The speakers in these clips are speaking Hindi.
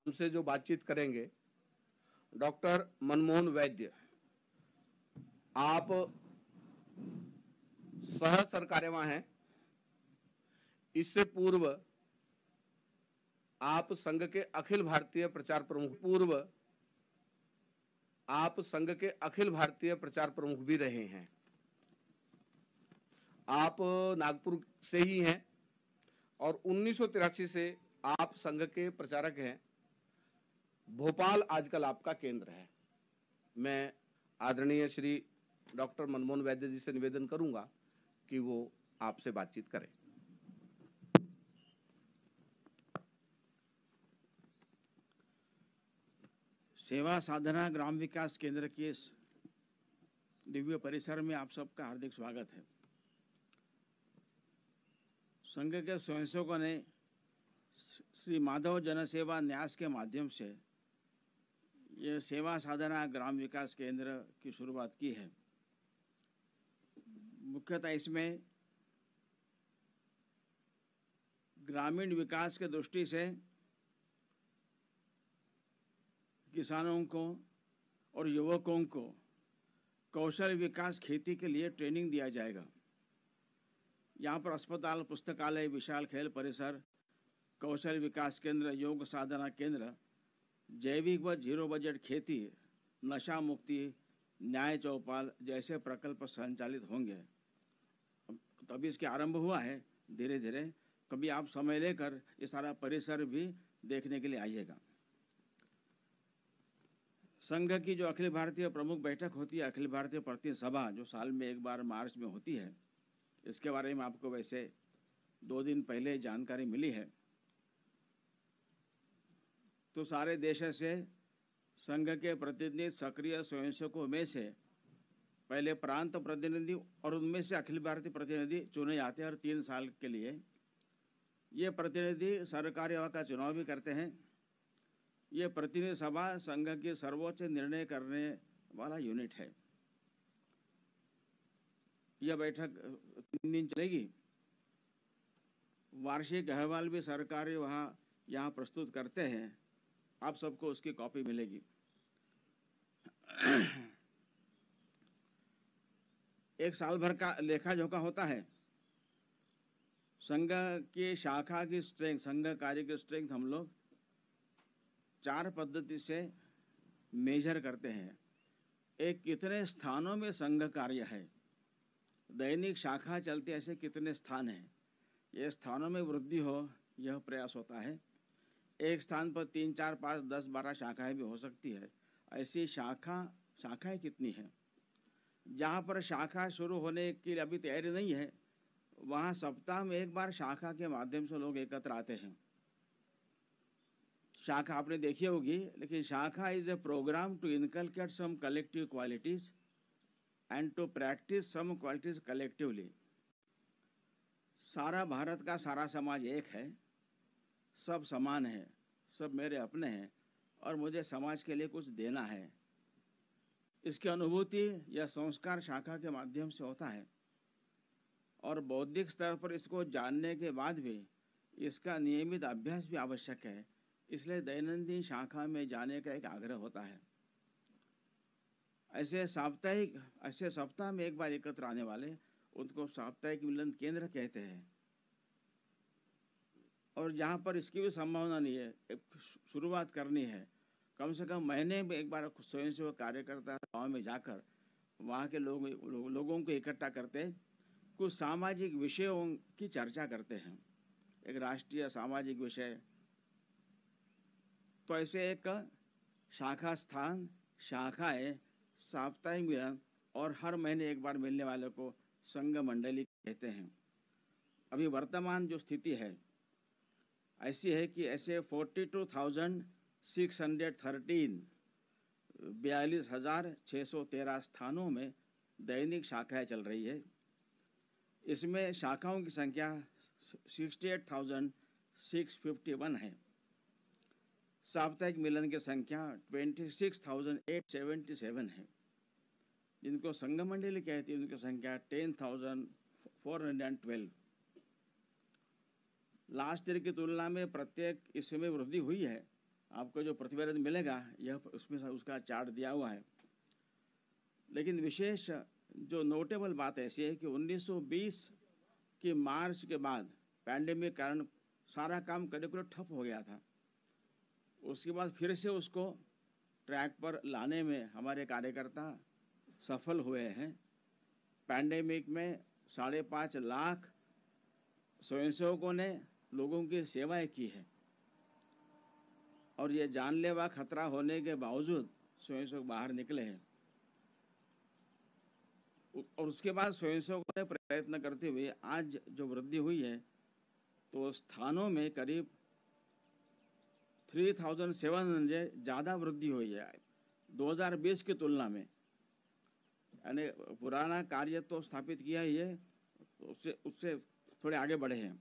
उनसे जो बातचीत करेंगे डॉक्टर मनमोहन वैद्य। आप सह सरकार्यवाह हैं। इससे पूर्व आप संघ के अखिल भारतीय प्रचार प्रमुख भी रहे हैं। आप नागपुर से ही हैं और 1983 से आप संघ के प्रचारक हैं। भोपाल आजकल आपका केंद्र है। मैं आदरणीय श्री डॉक्टर मनमोहन वैद्य जी से निवेदन करूंगा कि वो आपसे बातचीत करें। सेवा साधना ग्राम विकास केंद्र के इस दिव्य परिसर में आप सबका हार्दिक स्वागत है। संघ के स्वयंसेवकों ने श्री माधव जनसेवा न्यास के माध्यम से ये सेवा साधना ग्राम विकास केंद्र की शुरुआत की है। मुख्यतः इसमें ग्रामीण विकास के दृष्टि से किसानों को और युवकों को कौशल विकास खेती के लिए ट्रेनिंग दिया जाएगा। यहाँ पर अस्पताल, पुस्तकालय, विशाल खेल परिसर, कौशल विकास केंद्र, योग साधना केंद्र, जैविक व जीरो बजट खेती, नशा मुक्ति, न्याय चौपाल जैसे प्रकल्प संचालित होंगे। तभी इसके आरंभ हुआ है। धीरे धीरे कभी आप समय लेकर ये सारा परिसर भी देखने के लिए आइएगा। संघ की जो अखिल भारतीय प्रमुख बैठक होती है, अखिल भारतीय प्रतिनिधि सभा, जो साल में एक बार मार्च में होती है, इसके बारे में आपको वैसे 2 दिन पहले जानकारी मिली है। तो सारे देश से संघ के प्रतिनिधि सक्रिय स्वयंसेवकों में से पहले प्रांत प्रतिनिधि और उनमें से अखिल भारतीय प्रतिनिधि चुने जाते हैं और 3 साल के लिए ये प्रतिनिधि सरकारी का चुनाव भी करते हैं। ये प्रतिनिधि सभा संघ की सर्वोच्च निर्णय करने वाला यूनिट है। यह बैठक 3 दिन चलेगी। वार्षिक अहवाल भी सरकार यहाँ प्रस्तुत करते हैं। आप सबको उसकी कॉपी मिलेगी। एक साल भर का लेखा जोखा होता है। संघ की शाखा की स्ट्रेंथ, संघ कार्य की स्ट्रेंथ हम लोग 4 पद्धति से मेजर करते हैं। एक, कितने स्थानों में संघ कार्य है, दैनिक शाखा चलती ऐसे कितने स्थान हैं, ये स्थानों में वृद्धि हो यह प्रयास होता है। एक स्थान पर 3, 4, 5, 10, 12 शाखाएं भी हो सकती है। ऐसी शाखाएं कितनी हैं? जहाँ पर शाखा शुरू होने की अभी तैयारी नहीं है, वहाँ सप्ताह में एक बार शाखा के माध्यम से लोग एकत्र आते हैं। शाखा आपने देखी होगी, लेकिन shakha is a program to inculcate some collective qualities and to practise some qualities collectively. सारा भारत का सारा समाज एक है, सब समान है, सब मेरे अपने हैं और मुझे समाज के लिए कुछ देना है। इसकी अनुभूति या संस्कार शाखा के माध्यम से होता है और बौद्धिक स्तर पर इसको जानने के बाद भी इसका नियमित अभ्यास भी आवश्यक है। इसलिए दैनंदिन शाखा में जाने का एक आग्रह होता है। ऐसे सप्ताह में एक बार एकत्र आने वाले उनको साप्ताहिक मिलन केंद्र कहते हैं। और जहाँ पर इसकी भी संभावना नहीं है, एक शुरुआत करनी है, कम से कम महीने में एक बार स्वयंसेवक कार्यकर्ता गाँव में जाकर वहाँ के लोगों को इकट्ठा करते, कुछ सामाजिक विषयों की चर्चा करते हैं। एक राष्ट्रीय सामाजिक विषय, तो ऐसे एक शाखाएं साप्ताहिक मिलन और हर महीने एक बार मिलने वाले को संघ मंडली कहते हैं। अभी वर्तमान जो स्थिति है ऐसी है कि ऐसे 42,613 42,613 स्थानों में दैनिक शाखाएं चल रही है। इसमें शाखाओं की संख्या 68,651 है। साप्ताहिक मिलन की संख्या 26,877 है। जिनको संघ मंडली कहती है उनकी संख्या 10,412। लास्ट ईयर की तुलना में प्रत्येक इसमें वृद्धि हुई है, आपको जो प्रतिवेदन मिलेगा यह उसमें उसका चार्ट दिया हुआ है। लेकिन विशेष जो नोटेबल बात ऐसी है कि 1920 की मार्च के बाद पैंडेमिक के कारण सारा काम करिकुलर ठप हो गया था। उसके बाद फिर से उसको ट्रैक पर लाने में हमारे कार्यकर्ता सफल हुए हैं। पैंडेमिक में 5.5 लाख स्वयंसेवकों ने लोगों की सेवाएं की है और ये जानलेवा खतरा होने के बावजूद स्वयंसेवक बाहर निकले हैं। और उसके बाद स्वयंसेवकों ने प्रयत्न करते हुए आज जो वृद्धि हुई है तो स्थानों में करीब 3700 ज़्यादा वृद्धि हुई है 2020 की तुलना में। यानी पुराना कार्य तो स्थापित किया ही है, तो उससे थोड़े आगे बढ़े हैं।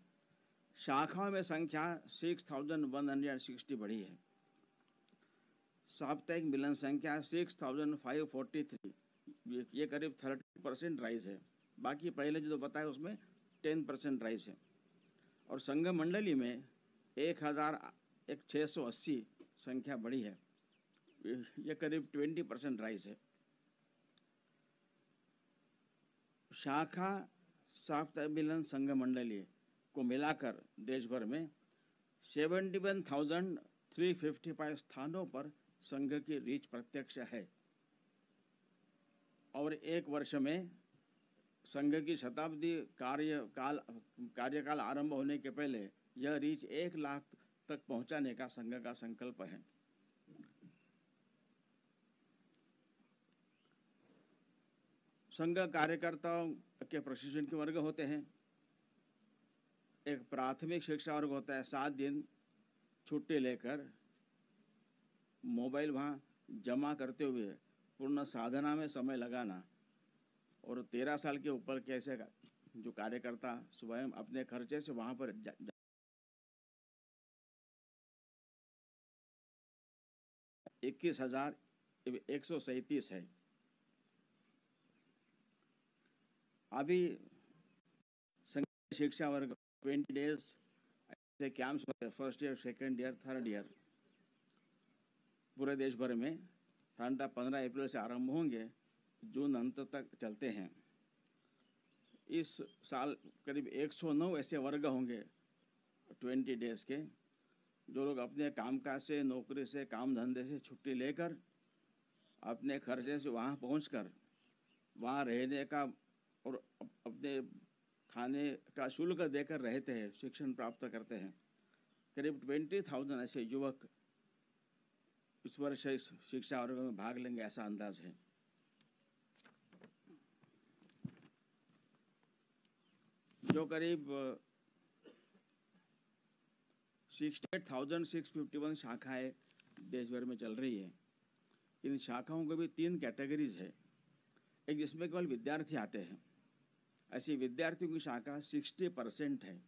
शाखाओं में संख्या 6160 बढ़ी है। साप्ताहिक मिलन संख्या 6543, ये करीब 30% राइज है। बाकी पहले जो बताया उसमें 10% राइज है। और संघ मंडली में 1680 संख्या बढ़ी है, ये करीब 20% राइज है। शाखा साप्ताहिक मिलन संघ मंडली को मिलाकर देश भर में 71,355 स्थानों पर संघ की रीच प्रत्यक्ष है। और एक वर्ष में संघ की शताब्दी कार्यकाल आरंभ होने के पहले यह रीच 1 लाख तक पहुंचाने का संघ का संकल्प है। संघ कार्यकर्ताओं के प्रशिक्षण के वर्ग होते हैं। एक प्राथमिक शिक्षा वर्ग होता है, 7 दिन छुट्टी लेकर मोबाइल वहाँ जमा करते हुए पूर्ण साधना में समय लगाना। और 13 साल के ऊपर के ऐसे जो कार्यकर्ता स्वयं अपने खर्चे से वहाँ पर 21,137 है। अभी शिक्षा वर्ग 20 डेज ऐसे कैंप्स होते हैं, first year, second year, third year, पूरे देश भर में। 15 अप्रैल से आरंभ होंगे, जून अंत तक चलते हैं। इस साल करीब 109 ऐसे वर्ग होंगे 20 डेज के, जो लोग अपने कामकाज से, नौकरी से, काम धंधे से छुट्टी लेकर अपने खर्चे से वहाँ पहुँचकर वहाँ रहने का और अपने खाने का शुल्क देकर रहते हैं, शिक्षण प्राप्त करते हैं। करीब 20,000 ऐसे युवक इस वर्ष इस शिक्षा वर्ग में भाग लेंगे, ऐसा अंदाज है। जो करीब 68,651 शाखाएं देश भर में चल रही है। इन शाखाओं को भी 3 कैटेगरीज है। एक जिसमें केवल विद्यार्थी आते हैं, ऐसी विद्यार्थियों की शाखा 60% है।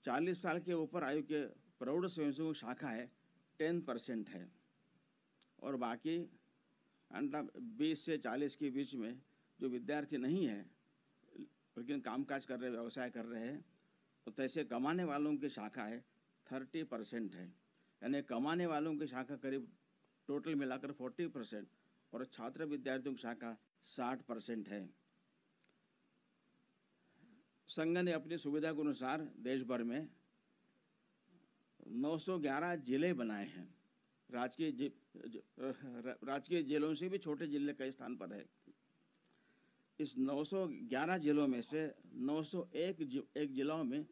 40 साल के ऊपर आयु के प्रौढ़ स्वयंसेवक शाखा है 10% है। और बाकी 20 से 40 के बीच में जो विद्यार्थी नहीं है लेकिन कामकाज कर रहे, व्यवसाय कर रहे हैं, तो तैसे कमाने वालों की शाखा है 30% है। यानी कमाने वालों की शाखा करीब टोटल मिलाकर 40% और छात्र विद्यार्थियों की शाखा 60% है। संघ ने अपनी सुविधा के अनुसार देश भर में 911 जिले बनाए हैं। राजकीय जिलों से भी छोटे जिले कई स्थान पर है। इस 911 जिलों में से 901 जिलों में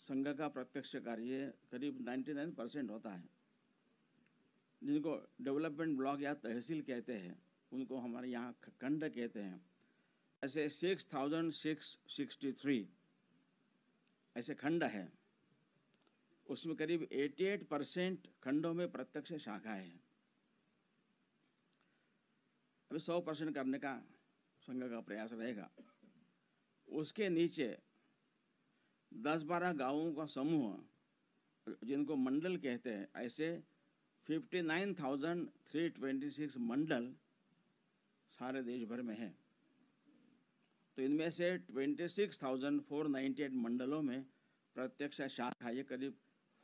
संघ का प्रत्यक्ष कार्य करीब 99% होता है। जिनको डेवलपमेंट ब्लॉक या तहसील कहते हैं, उनको हमारे यहाँ खंड कहते हैं। ऐसे 6,663 ऐसे खंड हैं। उसमें करीब 88% खंडों में प्रत्यक्ष शाखाएं हैं। अभी 100% करने का संघ का प्रयास रहेगा। उसके नीचे 10-12 गांवों का समूह जिनको मंडल कहते हैं, ऐसे 59,326 मंडल सारे देश भर में हैं। तो इनमें से 26,498 मंडलों में प्रत्यक्ष शाखा, ये करीब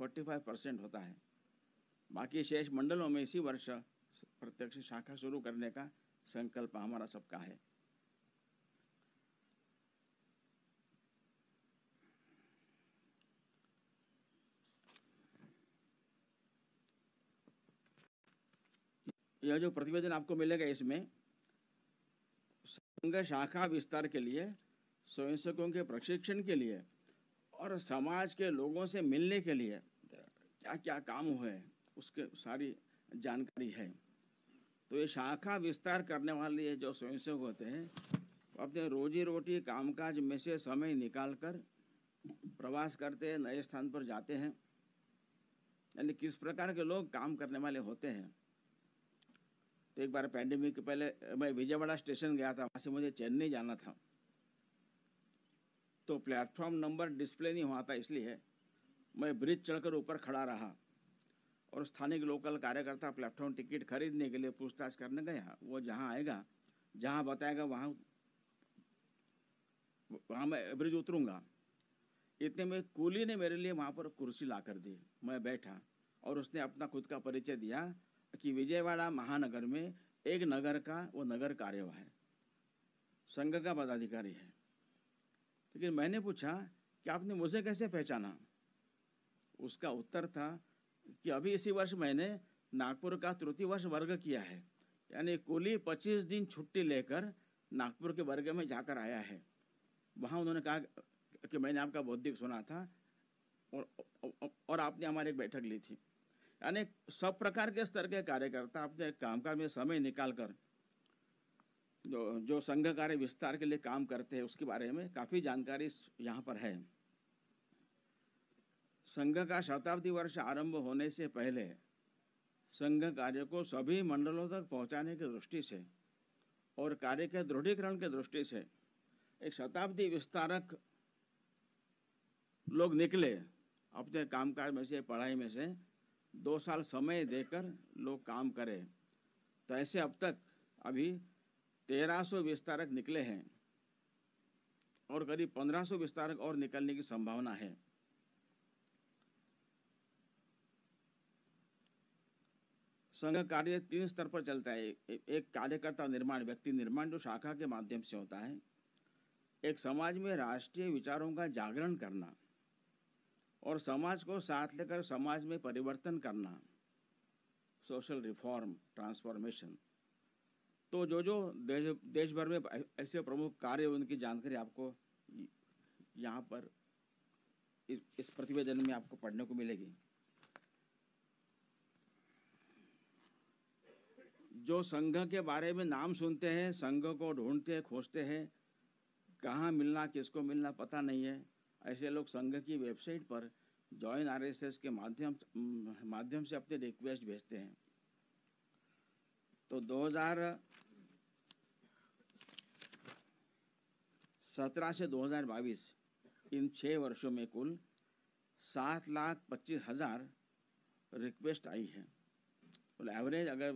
45% होता है। बाकी शेष मंडलों में इसी वर्ष प्रत्यक्ष शाखा शुरू करने का संकल्प हमारा सबका है। यह जो प्रतिवेदन आपको मिलेगा, इसमें संघ शाखा विस्तार के लिए, स्वयंसेवकों के प्रशिक्षण के लिए और समाज के लोगों से मिलने के लिए क्या क्या काम हुए उसके सारी जानकारी है। तो ये शाखा विस्तार करने वाले जो स्वयंसेवक होते हैं अपने रोजी रोटी कामकाज में से समय निकालकर प्रवास करते हैं, नए स्थान पर जाते हैं। यानी किस प्रकार के लोग काम करने वाले होते हैं। तो एक बार पैंडेमिक के पहले मैं विजयवाड़ा स्टेशन गया था, वहाँ से मुझे चेन्नई जाना था। तो प्लेटफॉर्म नंबर डिस्प्ले नहीं हुआ था, इसलिए मैं ब्रिज चढ़कर ऊपर खड़ा रहा और स्थानिक लोकल कार्यकर्ता प्लेटफॉर्म टिकट खरीदने के लिए पूछताछ करने गया। वो जहाँ आएगा, जहाँ बताएगा वहाँ मैं ब्रिज उतरूँगा। इतने में कूली ने मेरे लिए वहाँ पर कुर्सी ला कर दी। मैं बैठा और उसने अपना खुद का परिचय दिया कि विजयवाड़ा महानगर में एक नगर का वो नगर कार्यवाह है, संघ का पदाधिकारी है। लेकिन मैंने पूछा कि आपने मुझे कैसे पहचाना। उसका उत्तर था कि अभी इसी वर्ष मैंने नागपुर का तृतीय वर्ष वर्ग किया है। यानी कुली 25 दिन छुट्टी लेकर नागपुर के वर्ग में जाकर आया है। वहाँ उन्होंने कहा कि मैंने आपका बौद्धिक सुना था और आपने हमारी एक बैठक ली थी। यानी सब प्रकार के स्तर के कार्यकर्ता अपने कामकाज में समय निकालकर जो संघ कार्य विस्तार के लिए काम करते हैं उसके बारे में काफ़ी जानकारी यहाँ पर है। संघ का शताब्दी वर्ष आरंभ होने से पहले संघ कार्य को सभी मंडलों तक पहुँचाने की दृष्टि से और कार्य के दृढ़ीकरण की दृष्टि से एक शताब्दी विस्तारक लोग निकले। अपने कामकाज में से, पढ़ाई में से 2 साल समय देकर लोग काम करें। तो ऐसे अब तक अभी 1300 विस्तारक निकले हैं और करीब 1500 विस्तारक और निकलने की संभावना है। संघ कार्य 3 स्तर पर चलता है। एक कार्यकर्ता निर्माण, व्यक्ति निर्माण जो शाखा के माध्यम से होता है। एक समाज में राष्ट्रीय विचारों का जागरण करना और समाज को साथ लेकर समाज में परिवर्तन करना, सोशल रिफॉर्म, ट्रांसफॉर्मेशन। तो जो देश भर में ऐसे प्रमुख कार्य, उनकी जानकारी आपको यहाँ पर इस प्रतिवेदन में आपको पढ़ने को मिलेगी। जो संघ के बारे में नाम सुनते हैं, संघ को ढूंढते हैं, खोजते हैं, कहाँ मिलना, किसको मिलना पता नहीं है, ऐसे लोग संघ की वेबसाइट पर जॉइन आरएसएस के माध्यम से अपने रिक्वेस्ट भेजते हैं। तो 2017 से 2022 इन 6 वर्षों में कुल 7,25,000 रिक्वेस्ट आई है। तो एवरेज अगर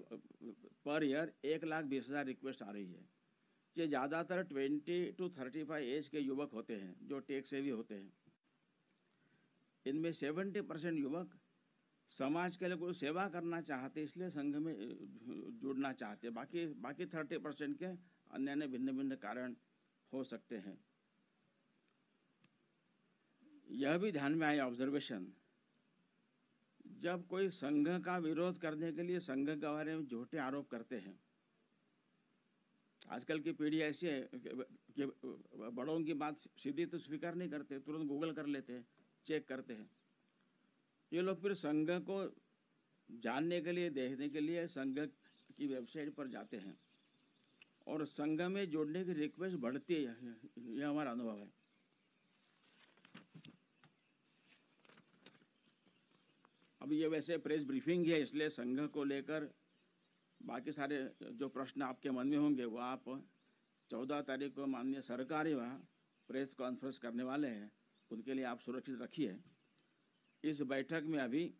पर ईयर 1,20,000 रिक्वेस्ट आ रही है। ये ज़्यादातर 20 to 35 एज के युवक होते हैं जो टेक सेवी होते हैं। इनमें 70% युवक समाज के लिए कोई सेवा करना चाहते, इसलिए संघ में जुड़ना चाहते। बाकी 30% के अन्य भिन्न भिन्न कारण हो सकते हैं। यह भी ध्यान में आया ऑब्जर्वेशन, जब कोई संघ का विरोध करने के लिए संघ के बारे में झूठे आरोप करते हैं। आजकल की पीढ़ी ऐसी है कि बड़ों की बात सीधी तो स्वीकार नहीं करते, तुरंत गूगल कर लेते हैं, चेक करते हैं। ये लोग फिर संघ को जानने के लिए, देखने के लिए संघ की वेबसाइट पर जाते हैं और संघ में जोड़ने की रिक्वेस्ट बढ़ती है। यह हमारा अनुभव है। अब ये वैसे प्रेस ब्रीफिंग है, इसलिए संघ को लेकर बाकी सारे जो प्रश्न आपके मन में होंगे वो आप 14 तारीख को माननीय सरकारी वहाँ प्रेस कॉन्फ्रेंस करने वाले हैं, उनके लिए आप सुरक्षित रखिए। इस बैठक में अभी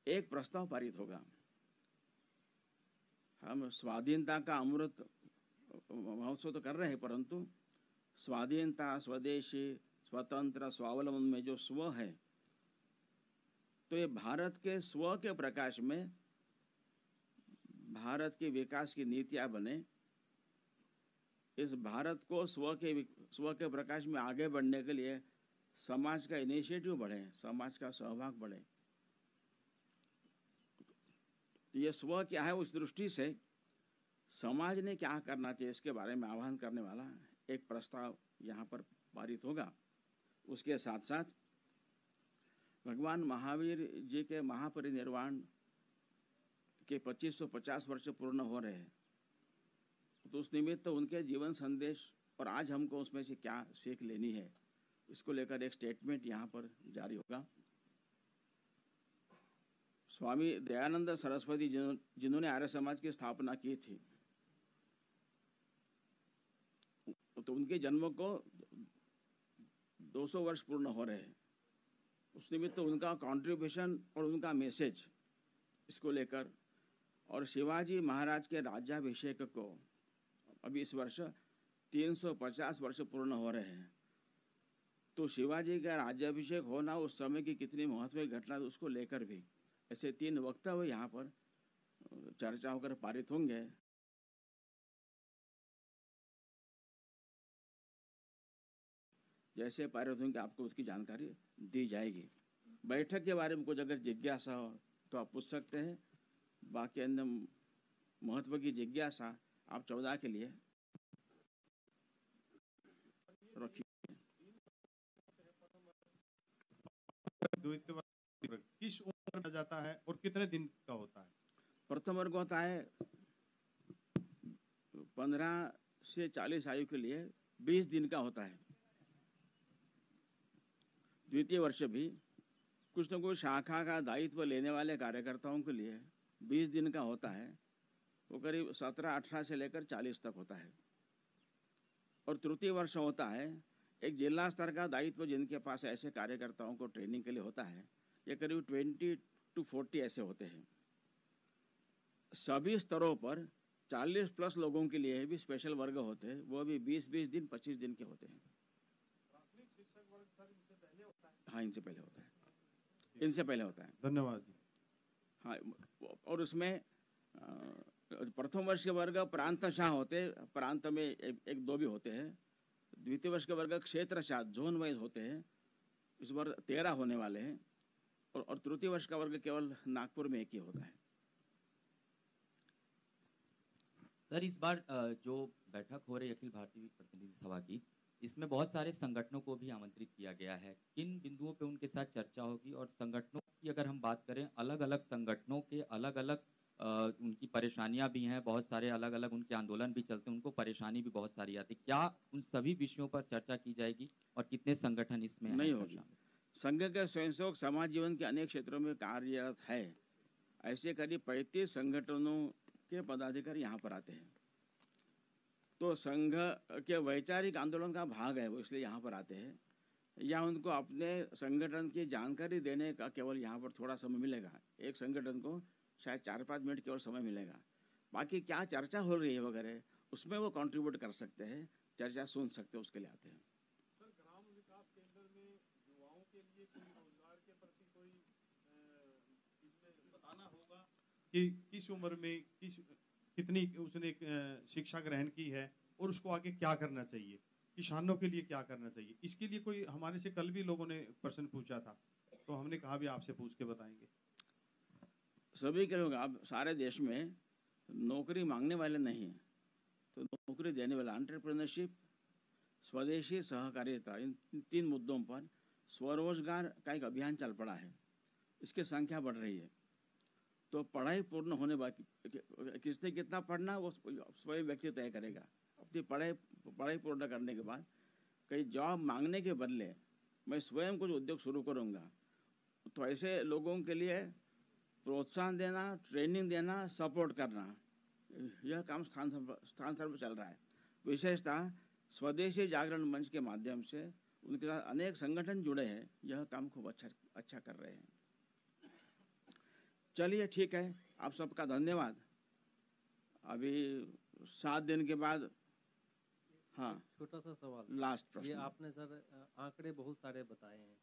एक प्रस्ताव पारित होगा। हम स्वाधीनता का अमृत महोत्सव तो कर रहे हैं, परंतु स्वाधीनता, स्वदेशी, स्वतंत्र, स्वावलंबन में जो स्व है तो ये भारत के स्व के प्रकाश में भारत के विकास की नीतियां बने, इस भारत को स्व के प्रकाश में आगे बढ़ने के लिए समाज का इनिशिएटिव बढ़े, समाज का सहभाग बढ़े। तो ये स्व क्या है, उस दृष्टि से समाज ने क्या करना चाहिए इसके बारे में आह्वान करने वाला एक प्रस्ताव यहाँ पर पारित होगा। उसके साथ साथ भगवान महावीर जी के महापरिनिर्वाण के 2550 वर्ष पूर्ण हो रहे हैं, तो उस निमित्त तो उनके जीवन संदेश और आज हमको उसमें से क्या सीख लेनी है, इसको लेकर एक स्टेटमेंट यहाँ पर जारी होगा। स्वामी दयानंद सरस्वती जिन्होंने आर्य समाज की स्थापना की थी, तो उनके जन्म को 200 वर्ष पूर्ण हो रहे हैं। उस निमित्त तो उनका कंट्रीब्यूशन और उनका मैसेज इसको लेकर, और शिवाजी महाराज के राज्याभिषेक को अभी इस वर्ष 350 वर्ष पूर्ण हो रहे हैं, तो शिवाजी का राज्याभिषेक होना उस समय की कितनी महत्वपूर्ण घटना, उसको लेकर भी ऐसे 3 वक्तव्य यहाँ पर चर्चा होकर पारित होंगे। जैसे पारित होंगे आपको उसकी जानकारी दी जाएगी। बैठक के बारे में कुछ अगर जिज्ञासा हो तो आप पूछ सकते हैं, बाकी अन्य महत्व की जिज्ञासा आप 14 के लिए रखिए। किस उम्र में जाता है और कितने दिन का होता है? प्रथम वर्ग होता है 15 से 40 आयु के लिए 20 दिन का होता है। द्वितीय वर्ष भी कुछ न कुछ शाखा का दायित्व लेने वाले कार्यकर्ताओं के लिए 20 दिन का होता है, वो करीब 17-18 से लेकर 40 तक होता है। और तृतीय वर्ष होता है एक जिला स्तर का दायित्व जिनके पास ऐसे कार्यकर्ताओं को ट्रेनिंग के लिए होता है, ये करीब 20 to 40 ऐसे होते हैं। सभी स्तरों पर 40+ लोगों के लिए भी स्पेशल वर्ग होते हैं, वो भी 20-20 दिन 25 दिन के होते हैं। हाँ, इनसे पहले होता है, इनसे पहले होता है। धन्यवाद। हाँ, और उसमें प्रथम वर्ष के वर्ग प्रांतशाह होते, प्रांत में एक दो भी होते हैं। द्वितीय वर्ष के वर्ग क्षेत्रशाह जोन वाइज होते हैं, इस बार 13 होने वाले हैं। और तृतीय वर्ष का वर्ग केवल नागपुर में एक ही होता है। सर, इस बार जो बैठक हो रही है अखिल भारतीय प्रतिनिधि सभा की, इसमें बहुत सारे संगठनों को भी आमंत्रित किया गया है। किन बिंदुओं पे उनके साथ चर्चा होगी? और संगठनों की अगर हम बात करें, अलग अलग संगठनों के अलग अलग उनकी परेशानियां भी हैं, बहुत सारे अलग अलग उनके आंदोलन भी चलते हैं, उनको परेशानी भी बहुत सारी आती है। क्या उन सभी विषयों पर चर्चा की जाएगी और कितने संगठन इसमें नहीं होगी? संघ के स्वयंसेवक समाज जीवन के अनेक क्षेत्रों में कार्यरत है, ऐसे करीब 35 संगठनों के पदाधिकारी यहाँ पर आते हैं। तो संघ के वैचारिक आंदोलन का भाग है वो, इसलिए यहाँ पर आते हैं, या उनको अपने संगठन की जानकारी देने का केवल यहाँ पर थोड़ा समय मिलेगा। एक संगठन को शायद 4-5 मिनट केवल समय मिलेगा, बाकी क्या चर्चा हो रही है वगैरह उसमें वो कंट्रीब्यूट कर सकते हैं, चर्चा सुन सकते हैं, उसके लिए आते हैं। सर, ग्राम विकास केंद्र में युवाओं के लिए कोई रोजगार के प्रति कोई इसमें बताना होगा कि किस उम्र में कितनी उसने शिक्षा ग्रहण की है और उसको आगे क्या करना चाहिए, किसानों के लिए क्या करना चाहिए। इसके लिए कोई हमारे से कल भी लोगों ने प्रश्न पूछा था, तो हमने कहा भी आपसे पूछ के बताएंगे। सभी के लोग अब सारे देश में नौकरी मांगने वाले नहीं हैं, तो नौकरी देने वाला एंटरप्रेन्योरशिप, स्वदेशी सहकारिता, इन 3 मुद्दों पर स्वरोजगार का एक अभियान चल पड़ा है। इसकी संख्या बढ़ रही है। तो पढ़ाई पूर्ण होने बाकी, किसने कितना पढ़ना वो स्वयं व्यक्ति तय करेगा। अपनी पढ़ाई पूर्ण करने के बाद कहीं जॉब मांगने के बदले मैं स्वयं कुछ उद्योग शुरू करूँगा, तो ऐसे लोगों के लिए प्रोत्साहन देना, ट्रेनिंग देना, सपोर्ट करना, यह काम स्थान स्तर पर चल रहा है। विशेषतः स्वदेशी जागरण मंच के माध्यम से उनके साथ अनेक संगठन जुड़े हैं, यह काम खूब अच्छा कर रहे हैं। चलिए ठीक है, आप सबका धन्यवाद। अभी 7 दिन के बाद, हाँ, छोटा सा सवाल, लास्ट प्रश्न। ये आपने सर आंकड़े बहुत सारे बताए हैं,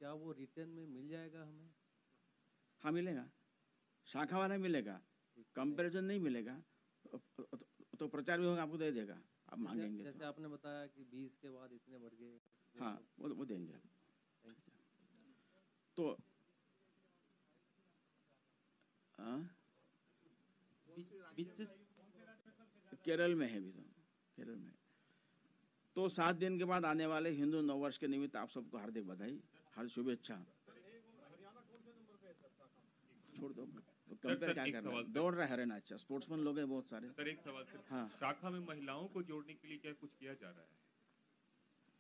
क्या वो रिटर्न में मिल जाएगा हमें? हाँ मिलेगा, शाखा वाला मिलेगा, कंपैरिजन नहीं मिलेगा तो प्रचार विभाग आपको दे देगा, आप मांगेंगे जैसे आपने बताया कि 20 के बाद इतने बढ़ गए, हाँ वो देंगे। तो केरल में है अभी, तो केरल में। तो 7 दिन के बाद आने वाले हिंदू नववर्ष के निमित्त आप सबको हार्दिक बधाई, हार्दिक शुभेच्छा। छोड़ दो, कंपेयर क्या कर रहा है, दौड़ रहा है हरियाणा, अच्छा स्पोर्ट्समैन लोग हैं बहुत सारे। सर एक सवाल सर, हाँ शाखा में महिलाओं को जोड़ने के लिए क्या कुछ किया जा रहा है?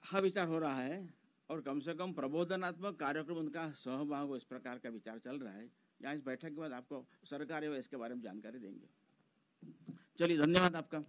हाँ विचार हो रहा है, और कम से कम प्रबोधनात्मक कार्यक्रम उनका सहभाग हो, इस प्रकार का विचार चल रहा है। यहाँ इस बैठक के बाद आपको सरकार है इसके बारे में जानकारी देंगे। चलिए धन्यवाद आपका।